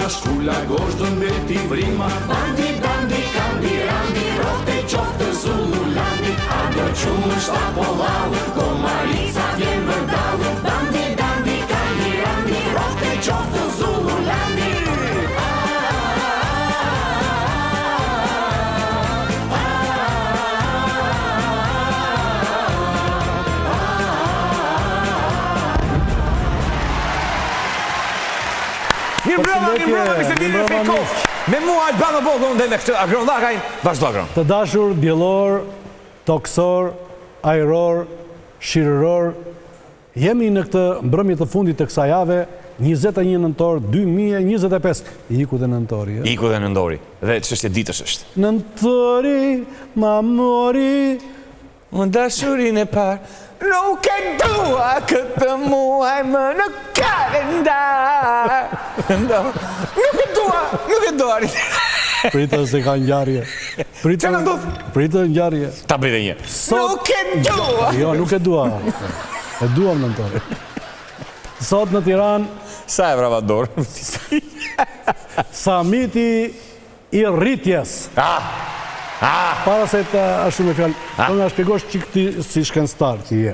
shkulla goshtën beti vrima. Bandi, bandi, kandi, randi, rofte qoftë Zululandi. A do qumë shtapollallë, Komarica vjen vërdallë. Bandi, bandi, kandi, randi, rofte qoftë Zululandi. Mirë brëma, mi se dini e fejkof. Me mua Albano Bogo, dhe me këtë agronakajnë, vazhdo agron. Të dashur, bjellor, toksor, ajror, shirëror, jemi në këtë mbrëmje të fundit të kësaj jave, 21 nëntor 2025. Iku dhe nëntori. Iku dhe nëndori. Dhe çështja ditës është. Nëntori, ma mori. Më dashurin e parë. Nuk e dua këtë muaj më në kalendar. Nuk e dua. Pritë se ka ngjarje. Çfarë ka ndodhur? Pritë ngjarje. Ta bëj edhe një. Nuk e dua. Jo, nuk e dua. E duam nëntori. Sot në Tiranë, sa e vrava dorë? samiti i rritjes. Para se të ashtu me fjallë, do nga shpjegosh që këti si shkenstar që je.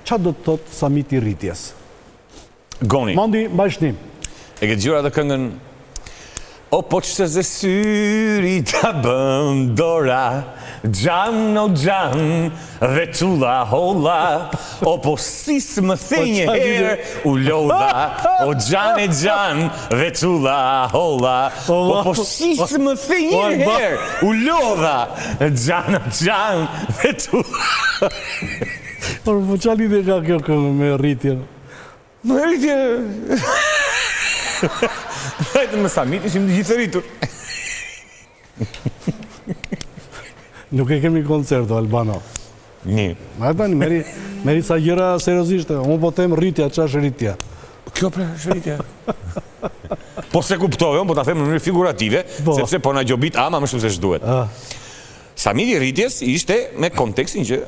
Qa do të thotë samiti i rritjes? Goni. Mandi, bashnim. E ke gjura të këngën O po që zë syri të bëndora, gjan o gjan, dhe tulla holla, o po sis më the një herë, u lodha, o gjan e gjan, dhe tulla holla, o po sis më the një herë, u lodha, gjan o gjan, dhe tulla. Por po qa lidhje ka kjo këngë me rritjen? Me rritjen... Hajtë me samit ishim të gjithë rritur. Nuk e kemi koncerto, Albano. Një. Ma e tani, meri sa gjëra seriosishte. Unë po tem rritja, qa është rritja? Kjo pra është rritja. Po se kuptove, unë po ta them në mënyrë figurative, sepse po na gjobit ama më shumë se ç'duhet. Samiti rritjes ishte me kontekstin që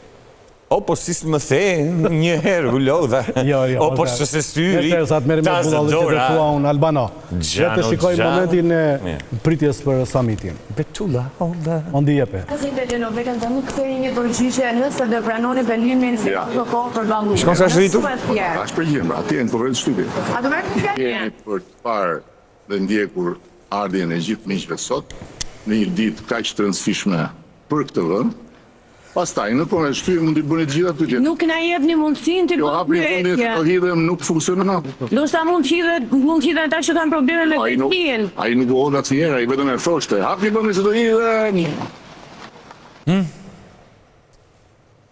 o po si më the një herë u lodha, o po që se syri, tas dora, Albano. Ja të shikoj momentin e pritjes për samitin. Betulla, holla. Ondi jepe. Kësi të gjenovetën të nuk këri një përgjyshe nësë dhe pranoni vendimin se të kohë për bangu. Shkon sa është rritur? Ashtë përgjim, ati e në përvejtë shtypi. A të mërë të Jeni për të parë dhe ndjekur ardhjen e gjithë miqve sot, në një ditë kaq të rëndësishme për këtë vend. Pastaj, në përme shtyje mund t'i bëni të gjitha të gjithë. Nuk na jep një mundësin të Jo, hapri fundit të hidhem nuk funksionon. Do shta mund t'hidhe ata që kanë probleme me kërkien. A i nuk oda të njera, i vetëm e thoshte. Hapri fundit që të hidhem.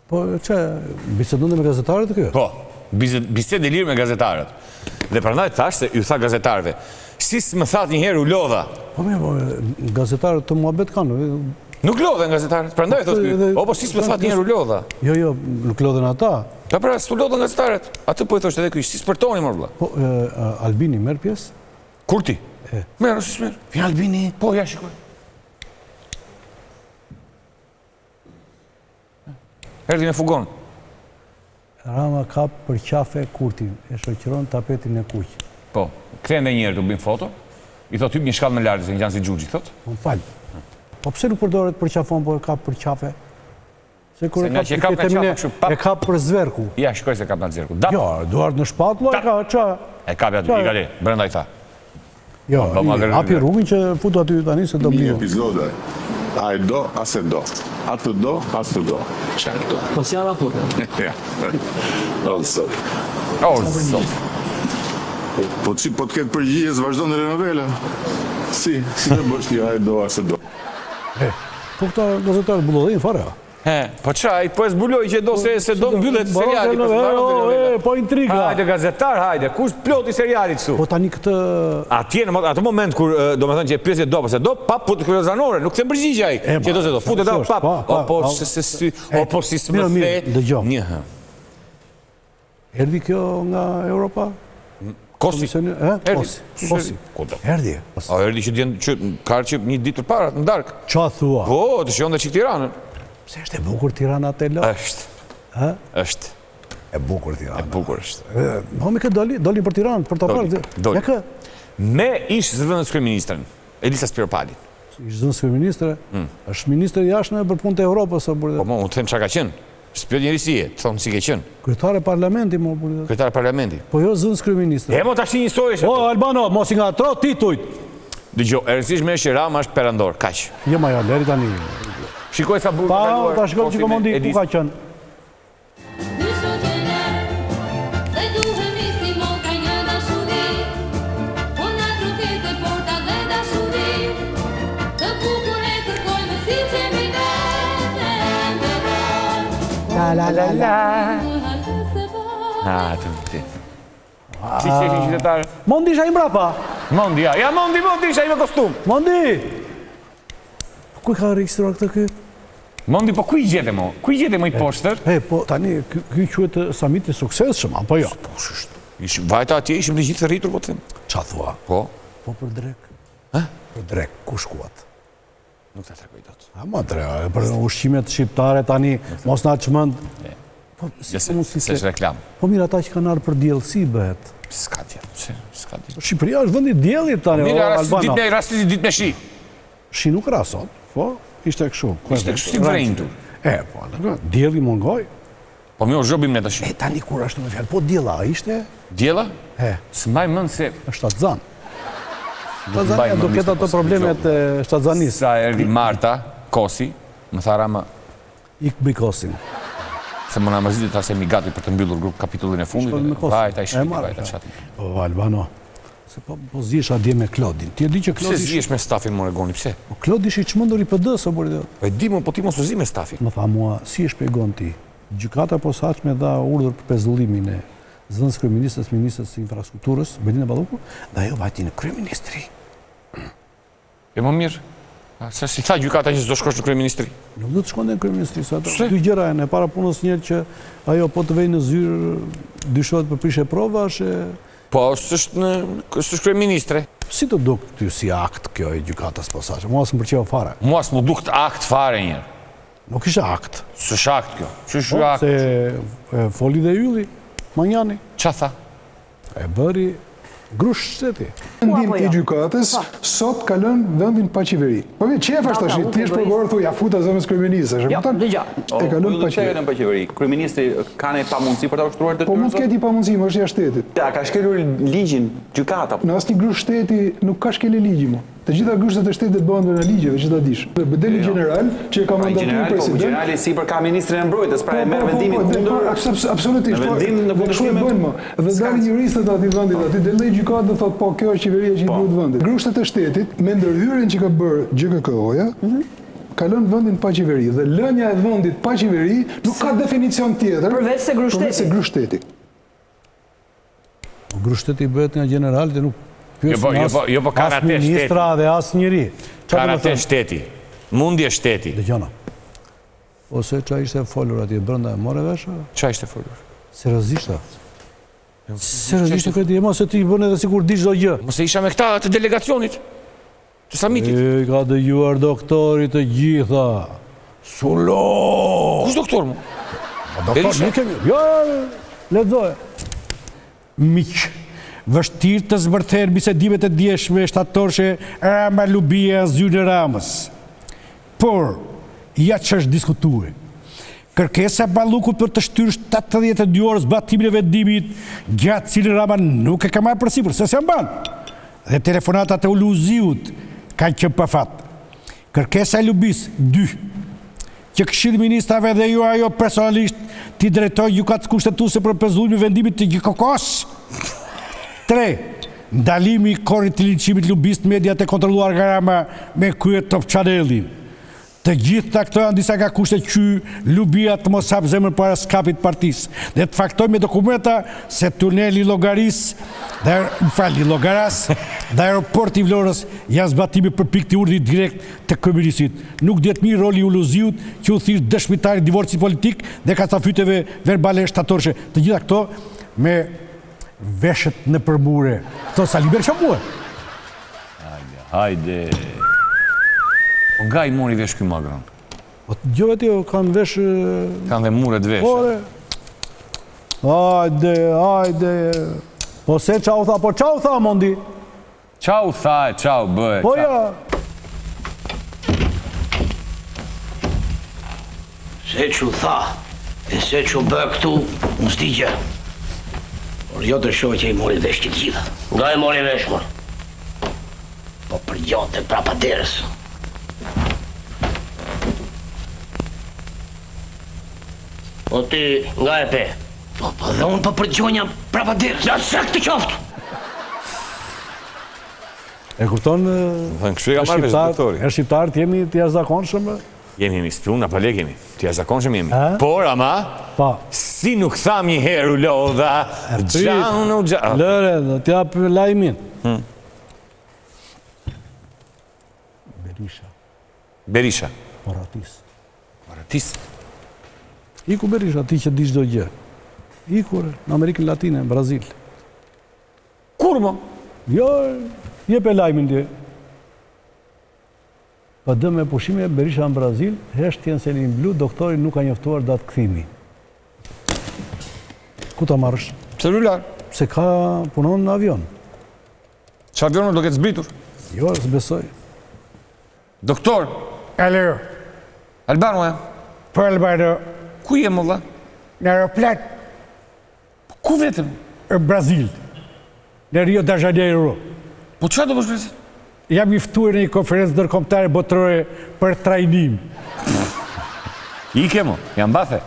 Po, që, bisedon dhe me gazetarët të kjo? Po, bised e lirë me gazetarët. Dhe prandaj thash se ju tha gazetarëve, si s'më thatë një herë u lodha. Po, gazetarët të muhabet kanë. Nuk lodhen gazetarët, prandaj thotë ky. O po si s'më thatë një herë u lodha. Jo, nuk lodhen ata. Ta pra, s'u lodhen gazetarët. Atë po e thoshte edhe ky, si s'përtoni më vëlla. Po, Albini merr pjesë? Kur ti? Merr ose s'merr? Vjen Albini. Po, ja shikoj. Erdhi me fugon. Rama kap për qafe Kurtin, e shoqëron tapetin e kuq. Po, kthen edhe një herë të bëjmë foto. I thot hyp një shkallë më lart se janë si xhuxhi, thot. Po fal. Po pse nuk përdoret për qafon, po e kap për qafe? Se kur e kap për zverku. Ja, shikoj se kap në zverku. Jo, duart në shpatullo e ka, qa? E kap aty, i gale, brenda i tha. Jo, api rrugën që futu aty tani se do një epizode. A e do, as e do. Atë do, as të do. Qarë do. Po si java putë? Ja. Olësot. Po që po të ketë përgjigjes vazhdo në renovela? Si të bësh një a e do, as e do. Po këta gazetarët bullodhin fare, po qaj, po e zbuloj që do se do mbyllet seriali. Po intriga. Hajde gazetar, hajde, kush ploti serialit su? Po tani këtë... Atje në atë moment kur do me thënë që e pjesë do, përse do, pap, po të kërëzanore, nuk se mbërgjigja i, që do se do, fute da, pap, o po se sy, o po si së më the, njëhë. Erdi kjo nga Europa? Kosi. Kosi. Erdi. Erdi që karë që një ditë para, në darkë. Qa thua? Po, të shion dhe që Tiranën. Se është e bukur Tirana të lo? Është. E bukur Tirana. E bukur është. Homi këtë doli për Tiranë, për të parë. Doli. me ish zëvendës kryeministrin, Elisa Spiropali. Ish zëvendës kryeministre, është ministër i jashtëm për punët e Evropës. Po, më të them çka ka qenë. Shpjot njëri si jetë, thonë si ke qenë. Kryetare parlamenti, më burrë. Kryetare parlamenti. Po jo zëvendës kryeministre. E mo tash një histori. O, Albano, mos i ngatro titujt. Dëgjoj, e rëndësishme është që Rama është perandor, kaq. Jo, ma jo, leri tani. Shikoj sa burrë Pa, ta shkoj që komondi, ku ka qenë? La la la. Të ti. Si qeshin qytetarë? Mondi isha i mbrapa. Mondi, ja Mondi isha i me kostum. Mondi! Ku ka regjistruar këtë ky? Mondi, po ku i gjete mo? Ku i gjete mo i poshtër? Po tani, ky quhet samiti suksesshëm, apo jo? Po, shështë. Vajta atje, ishim të gjithë rritur, po të them. Qa thua? Po. Po për drek. Për drek, ku shkuat? Nuk të tregoj dot. Ma drek, për ushqimet shqiptare tani, mos na çmend. Po, se reklam. Po mirë ata që kanë ardhur për diell, si bëhet? S'ka tjetër, s'ka tjetër. Shqipëria është vendi i diellit tani, Albano. Mirë, ditë me shi. Shi nuk rasot, po, ishte kështu. Ishte kështu si vrejndur. Po, dielli mungoj. Po mi o zhobim ne tash. Tani kur është me fjalë, po diella ishte? Diella? S'mbaj mend se Shtatzan. Shtatzania do ketë ato problemet e shtatzanisë. Sa erdhi Marta Kosi, më tha Rama, ik bëj Kosin. Se më na mërzitë ta se mi gati për të mbyllur kapitullin e fundit. Vajta i shkiti, vajta çati. Po Albano, se po zjesh atje me Klodin. Ti e di që Klodi pse zjesh me stafin më regoni, pse? Po Klodi ishi çmendur i PD-s apo po? Po e di më, po ti mos u zi me stafin. Më tha mua, si e shpjegon ti? Gjykata posaçme dha urdhër për pezullimin e zëvendës kryeministres, ministres së infrastrukturës, Belinda Balloku, dhe ajo vajti në kryeministri. E më mirë. Se si tha gjykata që s'do shkosh në kryeministri? Nuk do të shkonte në kryeministri, sa ato dy gjëra janë. Para punës njëherë që ajo po të vejë në zyrë, dyshohet për prishje provash e... Po, s'është kryeministre. Si të duk ty si akt kjo e gjykatës posaçme? Mua s'm pëlqeu fare. Mua s'mu dukt akt fare njërë. Nuk isha akt. S'është akt kjo. S'është akt. Se foli dhe ylli, Manjani. Qa tha? E bëri grush shteti. Vendim i gjykatës sot ka lënë vendin pa qeveri. Po mirë, çfarë tash? Ti je prokuror, thu ja futa zëvendës kryeministre. Ja, dëgjoj. E ka lënë pa qeveri. Pa qeveri. Kryeministri ka ne pamundësi për ta ushtruar detyrën. Po mund të ketë pamundësi, më është jashtë shtetit. Ja, ka shkelur ligjin gjykata. Në asnjë grush shteti nuk ka shkelë ligji më. Të gjitha grushtet e shtetit bëhen në ligjeve, që ta dish. Bedeli general që ka mandatuar president. Generali sipër ka ministrin e mbrojtjes, pra e merr vendimin kundër. Absolutisht. Vendim në kundërshtim me më. Dhe dalin juristët aty vendit, aty dellë gjykatë thotë po kjo është qeveria që i duhet vendit. Grushtet e shtetit me ndërhyrjen që ka bërë GKK-ja, ka lënë vendin pa qeveri dhe lënia e vendit pa qeveri nuk ka definicion tjetër përveç se grushteti. Grushteti bëhet nga generalit e nuk Jo po karate shteti. As ministra dhe as njëri. Karate shteti. Mundje shteti. Dëgjona. Ose qa ishte folur atje brenda e more vesha? Qa ishte folur? Seriozisht. Seriozisht këtë jema se ti bën edhe sikur dish do gjë. Mos e isha me këta të delegacionit. Të samitit. E ka dëgjuar doktorit të gjitha. Sulo! Kush doktor mu? Doktor, nuk kemi. Jo, lexoje. Miq. Vështirë të zbërther bisedimet e djeshme shtatorshe Rama Lubia zyrë Ramës. Por, ja që është diskutue. Kërkesa Ballukut për të shtyrë 72 orë zbatimin e vendimit, gjatë cilën Rama nuk e ka marrë përsipër, se se mban. Dhe telefonatat e Uluziut kanë qenë pa fat. Kërkesa e Lubis 2, që Këshilli i Ministrave dhe jo ajo personalisht t'i drejtojë gjykatës kushtetuese për pezullimin e vendimit të GKK-s. 3. Ndalimi i korrit të linçimit lubist mediat e kontrolluar nga Rama me krye Top Channelin. Të gjitha këto janë disa nga kushtet që Lubia të mos hap zemrën para skapit partisë dhe të faktojë me dokumenta se tuneli Llogaris dhe Llogaras dhe aeroporti i Vlorës janë zbatime për pikë të urdhit direkt të kryeministrit. Nuk dihet mirë roli i Uluziut që u thirr dëshmitari i divorcit politik dhe kastafyteve verbale shtatorshe. Të gjitha këto me veshët në përmure. Këto sa liber që muë? Hajde. Po nga i mori vesh këj magron? Po të gjove ti, kanë vesh... Kanë dhe muret vesh. Hajde. Po se qa u tha, po qa u tha, Mondi? Çau tha, çau bëhet. Po ja, Se që tha, e se që bë këtu, në stigje. Por jo të shohë që i mori vesh që gjitha. Nga e mori vesh, mor? Po për gjote prapa derës. O ti, nga e pe? Po dhe unë po për gjonja prapa derës. Ja, sek të qoftë! e kupton, Kështu e ka marrë vesh doktori. e shqiptarët jemi të jashtëzakonshëm. Jemi spiun apo lek jemi. Të jashtëzakonshëm jemi. A? Por ama Pa, si nuk tham një herë u lodha. Gjanu gjanu. lëre, do t'jap lajmin. Berisha. Moratis. Moratis. Iku Berisha, ti që di çdo gjë. Ikur në Amerikën Latine, në Brazil. Kur mo? Jo, jep e lajmin ti. Pa dëm me pushime, Berisha në Brazil, heshtjen se një blu, doktori nuk ka njoftuar datë kthimi. Ku ta marrësh? Celular. Se ka punon në avion. Që avionën do ketë zbritur? Jo, s'besoj. Doktor, Alo, Albano e, po Albano, ku je më dha? në aeroplan Ku vetëm? në Brazil, në Rio de Janeiro. Po çfarë do bësh presit? Jam i ftuar në një konferencë ndërkombëtare botërore për trajnim. Ike mo, jam bathe.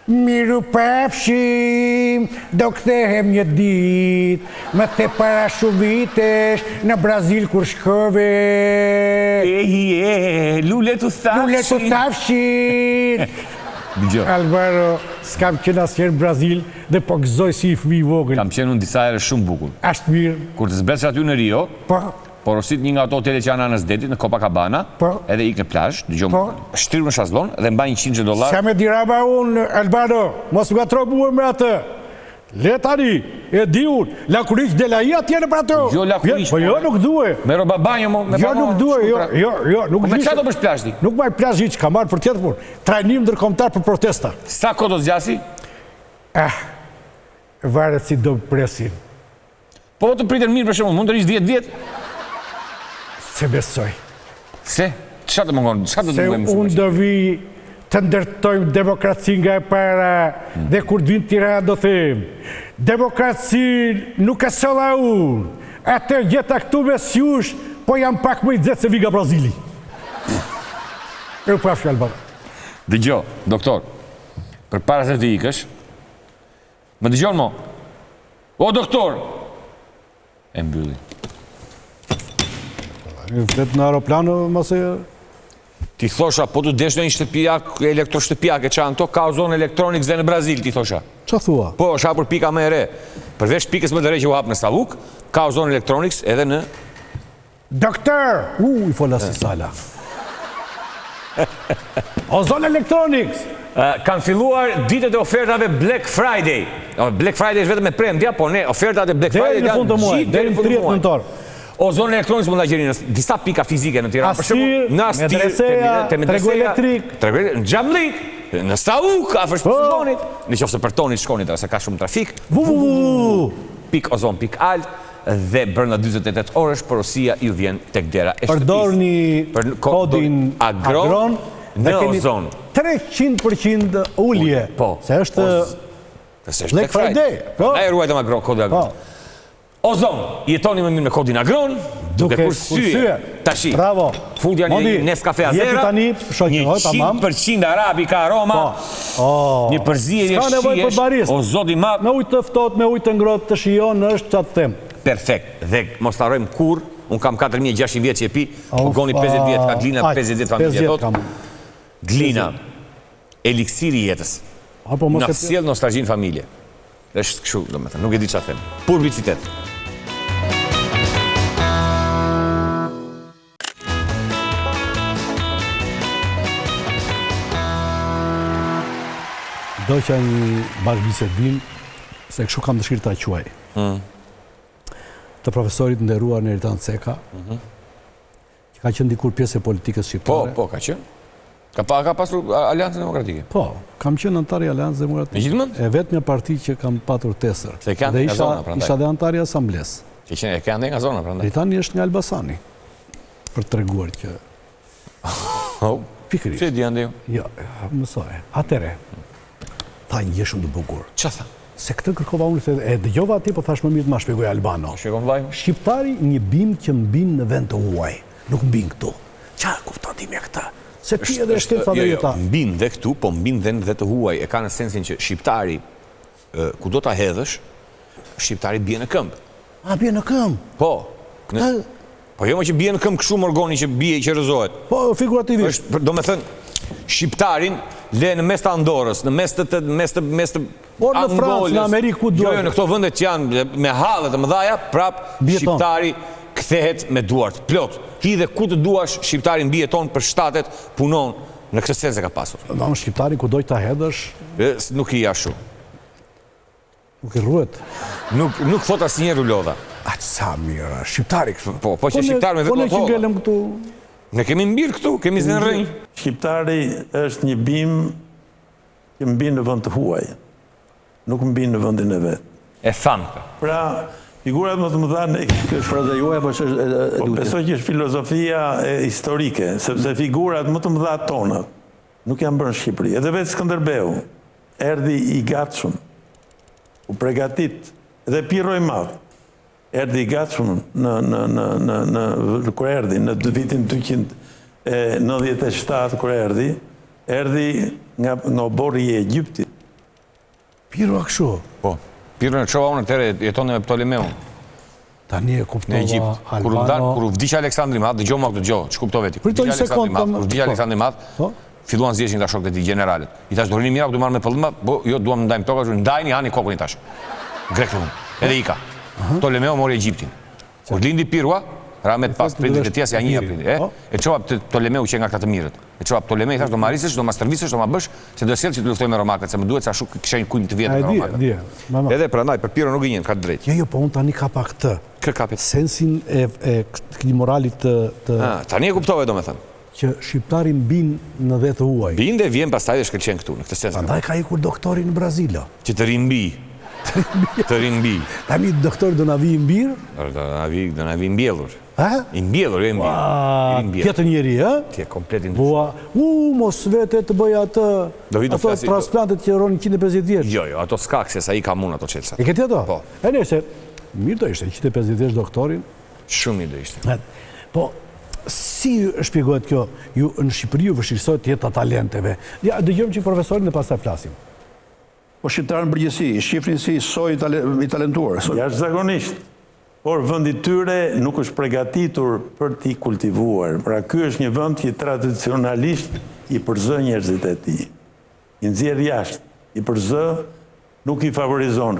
Miru pafshim, do kthehem një ditë, më the para shumë vitesh në Brazil kur shkove. Lule të thafshi. Lule të tafshin. Dëgjoj, Albano, s'kam qenë asnjëherë në Brazil dhe po gëzoj si i fëmijë i vogël. kam qenë unë disa herë shumë bukur. Ashtë mirë, Kur të zbresh aty në Rio, po, porosit një nga ato hotele që janë anës detit, në Copacabana, Po. edhe ik në plazh, dëgjoj, Po. shtriu në shazlon dhe mbaj $100. sa me dirama unë, Albano, mos nga trombuar me atë. Le tani, e di unë, lakuriq de la i atje në për ato. Jo lakuriq, Po jo, nuk duhe. Me roba banjo mo, me Jo, banjo, nuk duhe, jo, shkutra. jo, nuk Po me vishe. çfarë do bësh plazh ti? Nuk marr plazh hiç, ka marrë për tjetër punë. Trajnim ndërkombëtar për protesta. Sa kohë do zgjasi? Varet si do presin. Po të priten mirë për shembull, mund të rish 10 vjet? Se besoj. Se? Çfarë të mungon? Çfarë do të Se bëjmë? unë do vi të ndërtojmë demokraci nga e para dhe kur të vinë Tirana do them demokraci nuk e solla unë, atë gjeta këtu me sjush, po jam pak më i nxehtë se vi nga Brazili. E pafsh Albano. Dëgjoj, doktor, për para se të ikësh, më dëgjon mo? O, doktor! E mbylli. Flet në aeroplanë, mëse... Ti thosha, po të desh në një shtëpijak, elektroshtëpijak e qanë to, ka zonë elektronik dhe në Brazil, ti thosha. Qa thua? Po, është hapur pika më e re. Përveç pikës më të re që u hapë në Savuk, ka zonë elektroniks edhe në... Doktor, I fola si sala. Ozon Electronics, Kanë filluar ditët e ofertave Black Friday. Black Friday është vetëm me premtja, po ne, ofertat e Black Friday Deri në fund të muaj, deri në 30 nëntor. Ozon Electronics mund ta gjeni në disa pika fizike në Tiranë. Astir, medreseja, tregu elektrik. Në Xhamllik, në Sauk, afër Shpëzonit. Në qoftë se për tonit shkonit, se ka shumë trafik. .ozon.al dhe brenda 48 orësh porosia ju vjen tek dera e shtëpisë. Përdorni kodin agron në Ozon. 300% ullje. Po. Se është Black Friday. Na e ruajtëm agron, kodi agron. Ozon, jetoni më mirë me kodin agron, duke kursye. Tashi, bravo. fundja një Nescafe Azera, tani, shoqëroj, tamam. 100% arabika aroma, një përzierje s'ka nevojë për barist. o zoti madh. Me ujë të ftohtë, me ujë të ngrohtë të shijon është çat them. Perfekt. Dhe mos harrojmë kur, un kam 4600 vjet që e pi, po goni 50 vjet, ka Glina 50 vjet familje thot. Glina, eliksiri i jetës. Apo mos Na e sjell nostalgjinë familje. Është kështu, domethënë, nuk e di çfarë them. Publicitet. doqa një bashkëbisedim, se kështu kam dëshirë ta quaj. Të profesorit nderuar Neritan Ceka, që ka qenë dikur pjesë e politikës shqiptare. Po, ka qenë. Ka pasur Aleancën Demokratike. Po, kam qenë antar i Aleancës Demokratike. Me gjithmonë? E vetmja parti që kam patur tesër. Se kanë Dhe nga zona, prandaj. isha dhe antar i Asamblesë. Që ke ande nga zona, prandaj. Britani është nga Elbasani, për të treguar që... Pikërisht. Që di ande ju? Jo, mësoj. Atere, tha një gjë shumë të bukur. Qa tha? Se këtë kërkova unë, e dëgjova ati, po thash më mirë të ma shpjegoj Albano. Shpjegon vllai. Shqiptari një bim që mbin në vend të huaj, nuk mbin këtu. Qa kupton ti me këtë? Se ti edhe shkenca dhe jeta. Mbin dhe këtu, po mbin dhe të huaj, e ka në sensin që shqiptari, ku do ta hedhësh, shqiptari bie në këmbë. A, bie në këmbë? Po. Po jo më që bie në këmbë kështu morgoni që bie i që rëzohet. Po, figurativisht. Do me thënë, shqiptarin le në mes të Andorës, në mes të Por në Francë, në Amerikë, ku duhet. Jo, në këto vëndet që janë me hallet të mëdhaja, prap shqiptari kthehet me duart. Plot. Hidhe ku të duash, shqiptarin bie ton për shtatet punon në këtë sens e ka pasur. Në shqiptari ku doj ta hedhësh. Nuk i ashtu. Nuk i rruhet. Nuk thot asnjëherë lodha. A sa mirë, shqiptari kështu. Po që shqiptar me vetëm Po ne që ngelëm këtu. Ne kemi mbirë këtu, kemi zënë rënj. Shqiptari është një bim që mbin në vend të huaj. Nuk mbin në vendin e vet. E thamë. Pra, figurat më të mëdha Kjo është fraza juaja, po është besoj që është filozofia historike, sepse figurat më të mëdha tonat nuk janë bërë në Shqipëri. Edhe vetë Skënderbeu erdhi i gatshëm, u përgatit, edhe Pirro i Madh erdhi i gatshëm në kur erdhi në vitin 297 kur erdhi nga oborri i Egjiptit. Pirro a kështu? Po. Pirro në qova unë të tere jeton në Ptolemeun. Tani e kuptova në Egjipt. Kur u vdiq Aleksandri Madh, dëgjoj më këtë dëgjoj, ç'kuptove ti. Pritoj një sekondë. Kur vdiq Aleksandri Madh, filluan zgjeshin nga shokët e tij generalet. I tash do rini mira, do marr me pëllim, po jo duam ndajmë tokën, ndajni hani kokën i tash. Grekun. Edhe ika. Ptolemeu mori Egjiptin. Kur lindi Pirua, Ramet pas pritën e tij si një april, e çova Ptolemeu që nga këta të mirët. E çova Ptolemeu i thash do marrisësh, do ma stërvisësh, do ma bësh, se do sjell që të luftoj me romakët, se më duhet se ashtu kishin kulm të vjetër me romakët. Edhe prandaj për Piro nuk i njeh, ka drejt. Jo, po unë tani ka pak këtë. Kë kapet sensin e këtij moralit të tani e kuptove domethënë. Që shqiptari mbin në dhe të huaj. Bin dhe vjen pastaj dhe shkëlqen këtu në këtë sens. Prandaj ka ikur doktori në Brazil. Që të rimbi. Të rimbi. Tani doktor do na vi i mbir? Do na vi mbjellur. Ha? I mbjellur, e mbjellur. Kjetë njeri, ha? Ti e komplet ndryshuar. Mos vete të bëj atë. Ato transplantet që ronin 150 vjeç. Jo, ato s'ka se sa i ka unë ato çelsa. E ke ti ato? Po. E nëse mirë do ishte 150 vjeç doktorin. Shumë mirë do ishte. Po si shpjegohet kjo? Ju në Shqipëri ju vështirësohet jeta talenteve. Ja, dëgjojmë që profesorin dhe pastaj flasim. Po shqiptarë në përgjithësi, shifrin si soj i talentuar. Jashtëzakonisht, por vendi tyre nuk është përgatitur për t'i kultivuar. Pra ky është një vend që tradicionalisht i përzë njerëzit e tij. I nxjerr jashtë, i përzë, nuk i favorizon.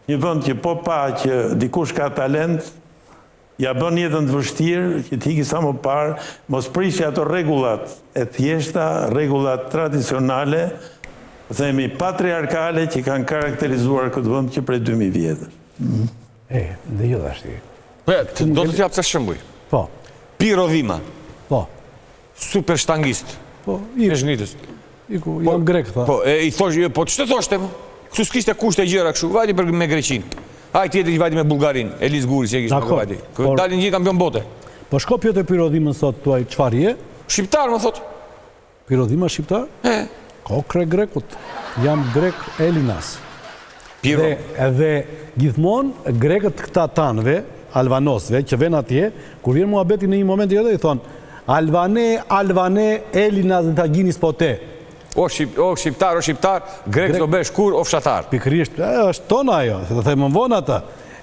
Një vend që po pa që dikush ka talent, ja bën jetën të vështirë, që t'iki sa më parë, mos prishë ato rregullat e thjeshta, rregullat tradicionale, themi patriarkale që kanë karakterizuar këtë vend që prej 2000 vjetësh. Dhe jo dashti. Po, do të jap sa shembuj. Po. Piro Dhima. Po. Super shtangist. Po, i zhnitës. Iku, jam grek, tha. Po, i thosh, po ç'të thoshte më? Kështu s'kishte kushte gjëra kështu. Vajti për me Greqinë. Ai tjetri vajti me Bullgarinë, Elis Guri që kishte me vajti. Dalin gjithë kampion bote. Po shko Pjotë Piro Dhimën sot tuaj çfarë je? Shqiptar më thot. Piro Dhima shqiptar? Kokre grekut. Jam grek Elinas. Piro. Edhe gjithmonë grekët këta tanëve, albanosve, që ven atje, kur vjen muhabeti në një moment tjetër i thonë Albane, Elinas në taginis po te. O shqiptar, grek do bësh kur o fshatar. Pikërisht, është tona ajo, se të thejmë më vonë ata.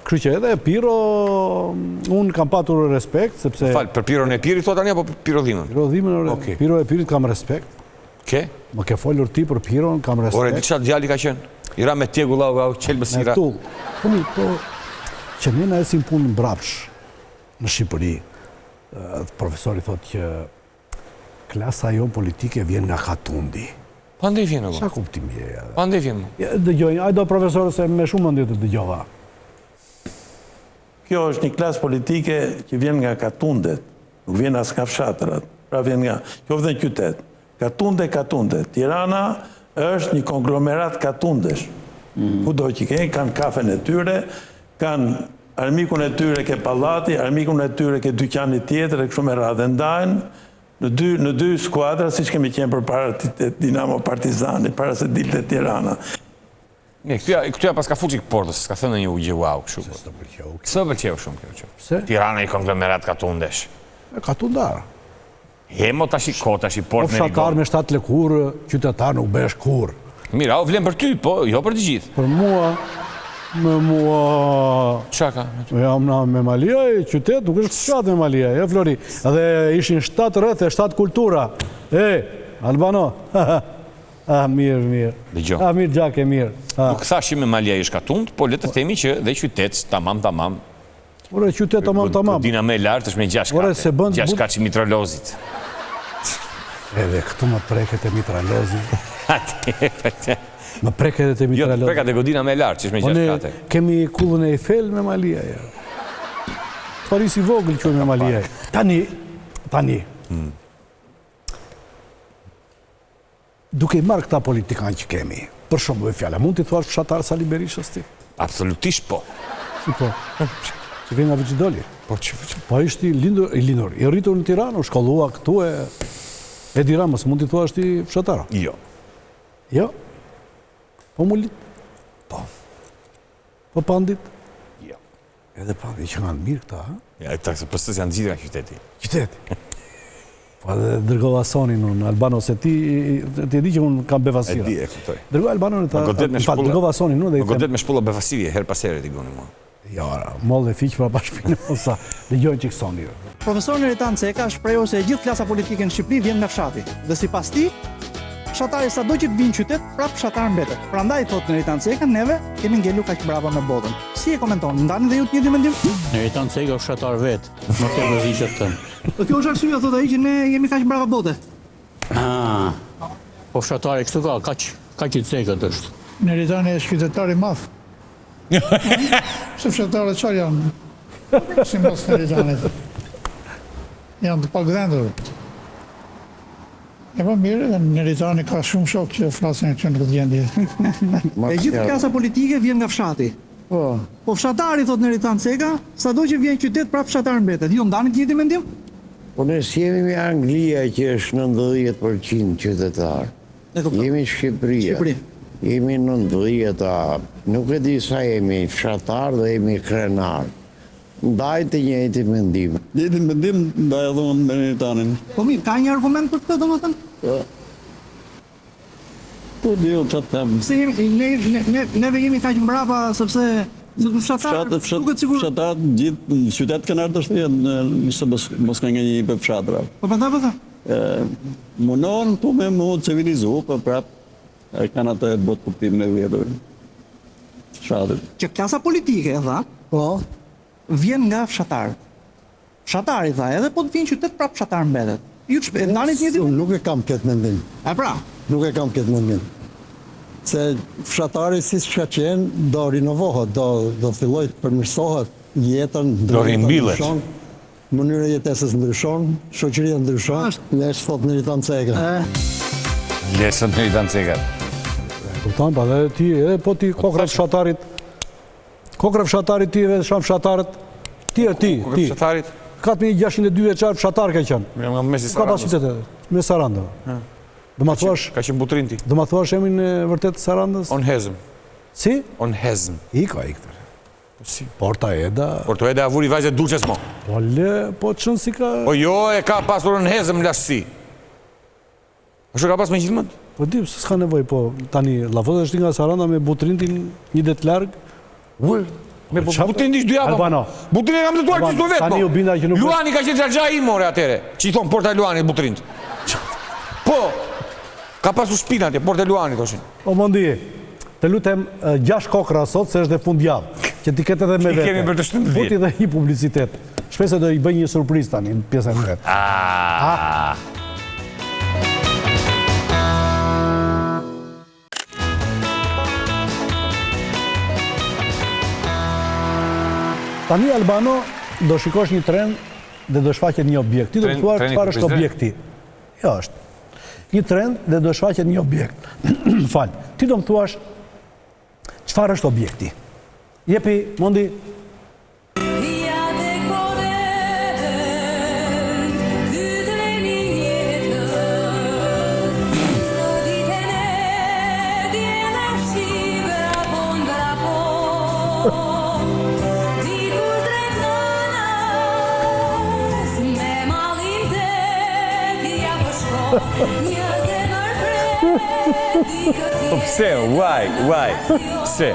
Kështu që edhe Piro, unë kam patur respekt, sepse... Për Piron e Piri, thot tani, apo Piro Dhimën? Piro Dhimën, Piro e Pirit kam respekt. Ke? Më ke folur ti për Piron, kam respekt. Ore, di çfarë djali ka qenë? Ira me tjegulla, qelbësira. Po, që ne na esim punë mbrapsh në Shqipëri, profesori thot që klasa jo politike vjen nga Katundi. Pa ndej vjen, Qa kuptimi e? Pa ndej vjen. Dëgjoj, ajdo profesorë se me shumë ndje të dëgjova. Kjo është një klasë politike që vjen nga Katundet, nuk vjen as nga fshatrat, pra vjen nga, qoftë në qytet. Katunde. Tirana është një konglomerat katundesh. Kudo që kanë kafen e tyre, kanë armikun e tyre ke pallati, armikun e tyre ke dyqani tjetër e kështu me radhë. Ndahen në dy skuadra, siç kemi qenë përpara Dinamo Partizani, para se dilte Tirana. Këtuja pas ka fuqi portës, s'ka thënë një gjë wow kështu. S'ë pëlqeu shumë kjo gjë. Pse? Tirana i konglomerat ka tundesh. Ka tundar. Hemo tash i kot, tash i port me rigor. Fshatar me 7 lëkur, qytetar nuk besh kur. Mira, o vlen për ty, po jo për të gjithë. Për mua, Qa ka? Jam me Malia, qytet, nuk është fshat me Malia, Flori. Edhe ishin 7 rreth e 7 kultura. Albano, mirë. Dëgjo. Mirë gjake, mirë. Nuk thashim me Malia i shkatund, po le të themi që dhe qytet, tamam. Ore, qytet tamam. Godina me lartë është me 6 kate. 6 kate që mitralozit. Edhe këtu më preket e mitralozit. Më preket e mitralozit. Jo, preket e godina me lartë, që është me 6 kate. Kemi kullën e Eiffel me Malia. Paris i vogël që me Malia. Tani. Duke i marrë këta politikanë që kemi, për shumë dhe fjalla, mund t'i thuash fshatar Sali Berishës ti? Absolutisht po. Si po? Që vjen nga Vigjidoli. Po ishte i lindur, i rritur në Tiranë, u shkollua këtu e Edi Ramës, mund t'i thuash ti fshatar? Jo. Jo? Po mullit? Po. Po pandit? Jo. Edhe pandit që nga në mirë këta, ha? Ja, këta pëstës janë gjithë nga qyteti. Qyteti? Po edhe dërgova Sonin unë, Albano, se ti e di që unë kam befasira. E di, e kuptoj. Dërgova Albano dërgova Sonin unë dhe i them... Më godet me shpulla befasirje, her pas herë t'i goni mua. Jo, mollë dhe fiqë pra bashkëpinë, sa dëgjojnë që kësoni. Profesor Neritan Ceka shprehu se gjithë klasa politike në Shqipëri vjen nga fshati. Dhe sipas tij, fshatari sado që të vinë qytet, prap fshatar mbetet. Prandaj thotë Neritan Ceka, neve kemi ngelu kaq brava me botën. Si e komenton? Ndani dhe ju të njëjtin mendim? Neritan Ceka është fshatar vet, nuk e rreziqet tën. Po kjo është arsyeja thotë ai që ne jemi kaq brava bote. Po fshatari kështu ka, kaq i Cekët është. Neritani është qytetar i madh. Se fshatarët çfarë janë? Si mbas Neritanit. Janë të pagdhendur. E po mirë, Neritani ka shumë shok që flasin që në këtë gjendje. E gjithë klasa politike vjen nga fshati. Po fshatari, thot Neritan Ceka, sado që vjen qytet prap fshatar mbetet. Ju ndani të njëjtin mendim? Po ne jemi me Anglia që është 90% qytetar. Jemi Shqipëria. Jemi 90, nuk e di sa jemi fshatar dhe jemi krenar. Ndaj të njëjti mendim. Njëjti mendim ndaj edhe unë me Neritanin. Po mirë, ka një argument për këtë domethënë? Po di unë çfarë them. Se neve jemi kaq mbrapa sepse fshatarët fshatarët gjithë në qytet kanë ardhur të janë nëse mos ka një për fshatra. Po prandaj po munon tu me mod civilizu, po prap kanë atë botë kuptimin e vjetër. Fshatët. Që klasa politike, dha, po, vjen nga fshatarët. Fshatari tha, edhe po të vinë qytet prap fshatar mbetet. Ju të ndani të njëjtin? Nuk e kam këtë mendim. E pra? Nuk e kam këtë mendim. Se fshatari si që qenë, do rinovohet, do filloj të përmirësohet jetën, do rimbillet. Mënyra jetesës ndryshon, shoqëria ndryshon, lesh thot Neritan Ceka. Lesën Neritan Ceka. Kupton, pa dhe ti, edhe po ti kokra fshatarit, ti edhe sham fshatarët, ti. Fshatarit? Ka të me 602 veçar fshatar ka qenë. Nga Mesi Sarandës. Ka pasitetet, me Sarandës. Do ma thuash... Ka qenë butrin ti. Do ma thuash emin e vërtet Sarandës? On hezëm. Si? On hezëm. Ika. Si? Porta Eda avuri vajzët duqes mo. Po le, po të shënë si ka... Po jo, e ka pasur në hezëm lashtësi. Ashtu ka pas me gjithë mënd? Po di, s'ka nevoj, po tani, lafot është nga Saranda me butrintin një det largë. Me butrin dish 2 javë. Albano. Butrin e kam të tuar që s'do vetë, Tani u binda që nuk... Luani ka qenë xhaxha i more atere, që i thonë porta Luani butrint. Po, ka pasu shpina atje, porta Luani thoshin. O mondi, të lutem 6 kokra sot, se është dhe fund javë, që ti ketë edhe me vete. Kemi për të 17. Buti dhe një publicitet. Shpese do i bëj një surpriz tani, në pjesën e vetë. Tani Albano do shikosh një tren dhe do shfaqet një objekt. Ti do të thuash çfarë është objekti. Jo është. Një tren dhe do shfaqet një objekt. Fal. Ti do më thuash çfarë është objekti. Jepi, mondi. Pse, why? Pse?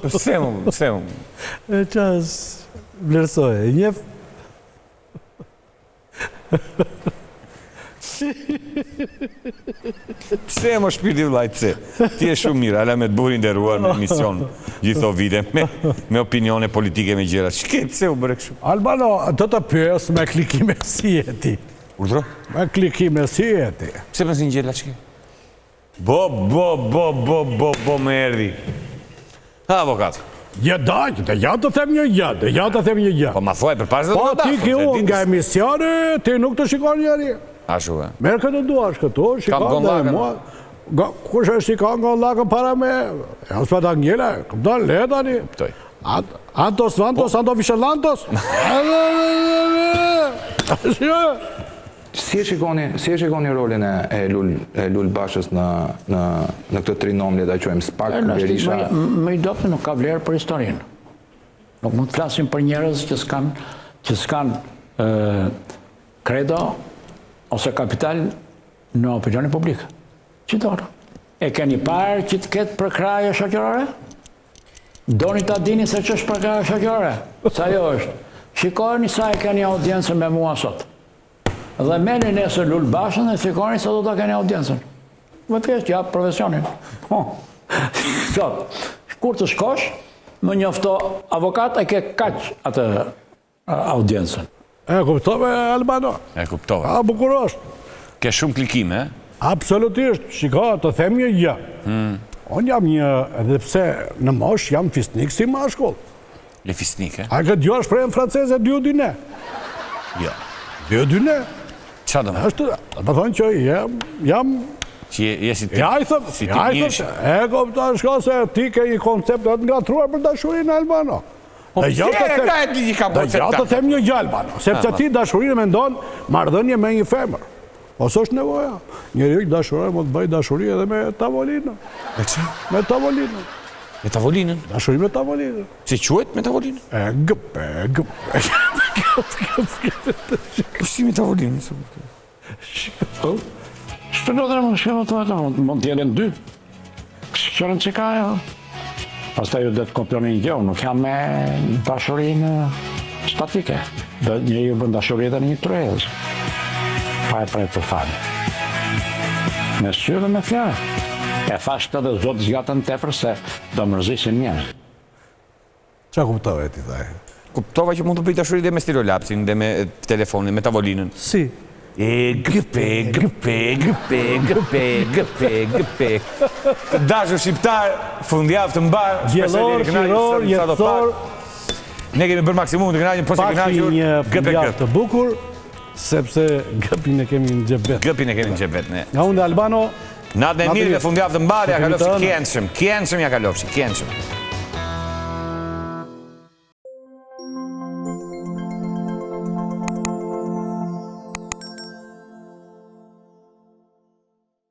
Pse më? E qas vlerësoj, e njef? Pse më shpirti vllaj, pse? Ti je shumë mirë, ala me të burin nderuar në emision gjitho vite, me opinione politike me gjëra. Ç'ke, pse u bëre kështu? Albano, do të pyes me klikime si e ti. Urdhro? Me klikime si e ti. Pse më zin gjëra ç'ke? Bo, me erdi. Avokat. Ja të them një gjë. Po ma thuaj për pas dhe Po ti ki unë nga emisioni, ti nuk të shikon njëri. Ashu e. Merë këtë duash këtu, shikon dhe mua. Kush e shikon nga lakën para me, e së pëta njële, këpëton letani. Pëtoj. Antos, Anto Vishalantos. Si e shikoni rolin e Lul Bashës në këtë trinomlje, da qojmë Spak, Berisha? Më i dopë nuk ka vlerë për historinë. Nuk mund të flasim për njerëz që s'kan kredo ose kapital në opinionin publik. Që dorë? E keni parë që të ketë për kraje shoqërore? Doni ta dini se që është për kraje shoqërore? Sa jo është? Shikojni sa e keni audiencën me mua sot. Dhe meni nesër Lul Bashën dhe shikoni se do të keni audiencën. Më të keshë japë profesionin. Sot, kur të shkosh, më njofto avokat e ke kaq atë audiencën. E kuptove, Albano? E kuptove. A bukurosh. Ke shumë klikime, Absolutisht, shiko, të them një gjë. Unë jam një, edhe pse në mosh jam fisnik si mashkull. Le fisnik, e? A këtë djo është prejnë franceze dy dyne? Jo. Dy dyne? Qa do më? Më thonë që jam... Që jesi ti... Ja, i thëm, e këpëta shko se ti ke i koncept të ngatruar për dashurin e Albano. Dhe ja të them një gjë, Albano, sepse ti dashurin e me ndonë mardhënje me një femër. Ose është nevoja. Njëri dashuroj më të bëj dashuri edhe me tavolinë. Me që? Me tavolinë. Me tavolinën? Dashuri me tavolinën. Si quet me tavolinën? Gëpe. Si me tavolinën? Shpëndodre më shkëmë të ato, mund t'jelen dy. Shkërën që ka jo. Pastaj ju dhe të kompjoni një gjohë, nuk jam me dashurinë statike. Një ju bën dashuri edhe një trejës. Pa e prej të fanë. Me sy dhe me fjarë. E thashtë edhe zotë zgatën tepër se do mërzisin njerë. Qa kuptove ti thaj? Kuptova që mund të bëj dashuri dhe me stilolapsin, dhe me telefonin, me tavolinën. Si? Gëpe. Të dashur shqiptar, fundjavë të mbar. Gjellor, shiror, jetësor. Ne kemi bërë maksimum të kënaqur, po se kënaqur, një fundjavë të bukur, sepse gëpin e kemi në gjebet. Nga unë dhe Albano, natë e mirë dhe fundjavë të mbar, ja kalofshi kjenëshëm, ja kalofshi.